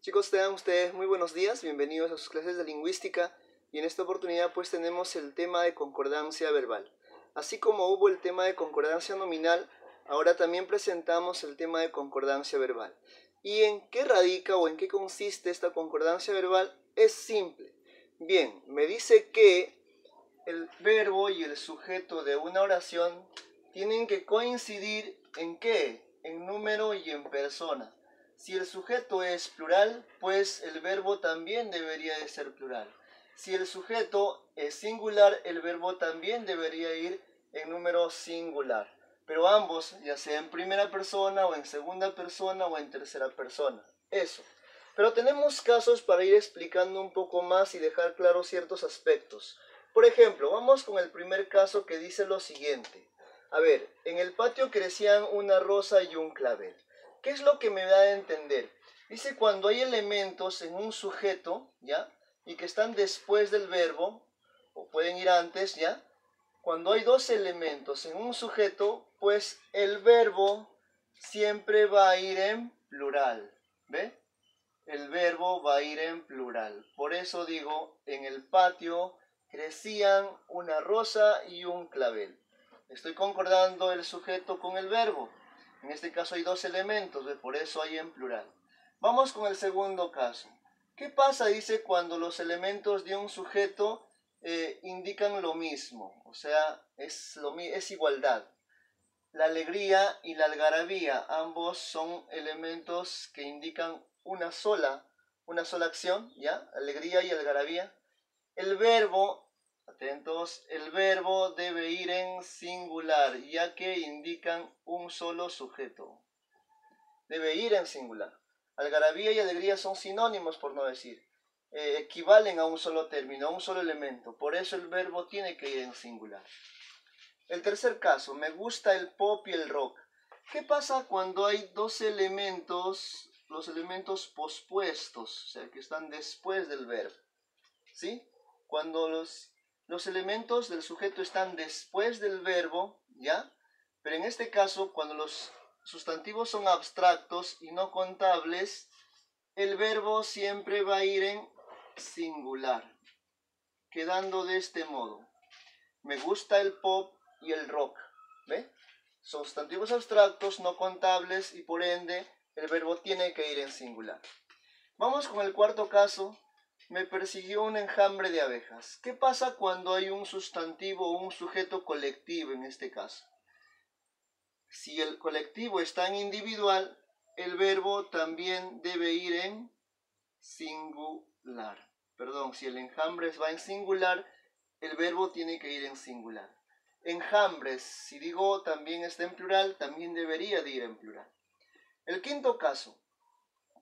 Chicos, tengan ustedes muy buenos días, bienvenidos a sus clases de lingüística y en esta oportunidad pues tenemos el tema de concordancia verbal. Así como hubo el tema de concordancia nominal, ahora también presentamos el tema de concordancia verbal. ¿Y en qué radica o en qué consiste esta concordancia verbal? Es simple. Bien, me dice que el verbo y el sujeto de una oración tienen que coincidir ¿en qué? En número y en persona. Si el sujeto es plural, pues el verbo también debería de ser plural. Si el sujeto es singular, el verbo también debería ir en número singular. Pero ambos, ya sea en primera persona o en segunda persona o en tercera persona. Eso. Pero tenemos casos para ir explicando un poco más y dejar claros ciertos aspectos. Por ejemplo, vamos con el primer caso que dice lo siguiente. A ver, en el patio crecían una rosa y un clavel. ¿Qué es lo que me da a entender? Dice cuando hay elementos en un sujeto, ¿ya? Y que están después del verbo, o pueden ir antes, ¿ya? Cuando hay dos elementos en un sujeto, pues el verbo siempre va a ir en plural, ¿ve? El verbo va a ir en plural. Por eso digo, en el patio crecían una rosa y un clavel. Estoy concordando el sujeto con el verbo. En este caso hay dos elementos, ¿ve? Por eso hay en plural. Vamos con el segundo caso. ¿Qué pasa, dice, cuando los elementos de un sujeto indican lo mismo? O sea, es igualdad. La alegría y la algarabía, ambos son elementos que indican una sola acción, ¿ya? Alegría y algarabía. El verbo, atentos, el verbo debe ir en singular, ya que indican un solo sujeto. Debe ir en singular. Algarabía y alegría son sinónimos, por no decir. Equivalen a un solo término, a un solo elemento. Por eso el verbo tiene que ir en singular. El tercer caso, me gusta el pop y el rock. ¿Qué pasa cuando hay dos elementos, los elementos pospuestos, o sea, que están después del verbo? ¿Sí? Cuando los elementos del sujeto están después del verbo, ¿ya? Pero en este caso, cuando los sustantivos son abstractos y no contables, el verbo siempre va a ir en singular, quedando de este modo. Me gusta el pop y el rock, ¿ve? Son sustantivos abstractos, no contables y por ende el verbo tiene que ir en singular. Vamos con el cuarto caso. Me persiguió un enjambre de abejas. ¿Qué pasa cuando hay un sustantivo o un sujeto colectivo en este caso? Si el colectivo está en individual, el verbo también debe ir en singular. Perdón, si el enjambre va en singular, el verbo tiene que ir en singular. Enjambres, si digo también está en plural, también debería de ir en plural. El quinto caso.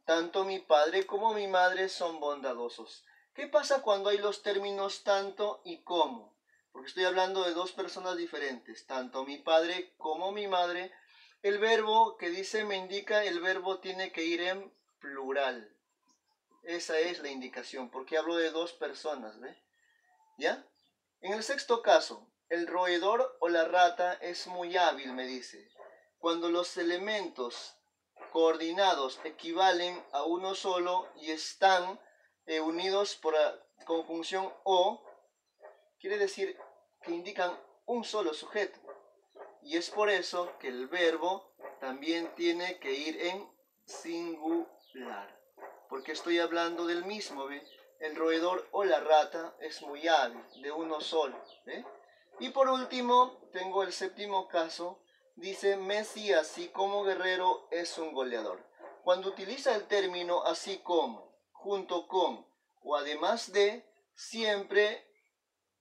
Tanto mi padre como mi madre son bondadosos. ¿Qué pasa cuando hay los términos tanto y como? Porque estoy hablando de dos personas diferentes. Tanto mi padre como mi madre. El verbo que dice me indica, el verbo tiene que ir en plural. Esa es la indicación, porque hablo de dos personas, ¿ve? ¿Ya? En el sexto caso, el roedor o la rata es muy hábil, me dice. Cuando los elementos coordinados equivalen a uno solo y están unidos por la conjunción o, quiere decir que indican un solo sujeto. Y es por eso que el verbo también tiene que ir en singular. Porque estoy hablando del mismo, ¿ve? El roedor o la rata es muy hábil, de uno solo, ¿ve? Y por último, tengo el séptimo caso. Dice, Messi, así como Guerrero, es un goleador. Cuando utiliza el término así como, junto con o además de, siempre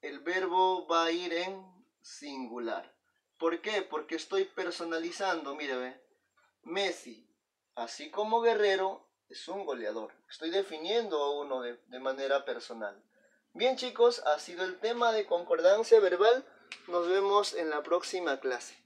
el verbo va a ir en singular. ¿Por qué? Porque estoy personalizando, mire, ve. Messi, así como Guerrero, es un goleador. Estoy definiendo a uno de manera personal. Bien, chicos, ha sido el tema de concordancia verbal. Nos vemos en la próxima clase.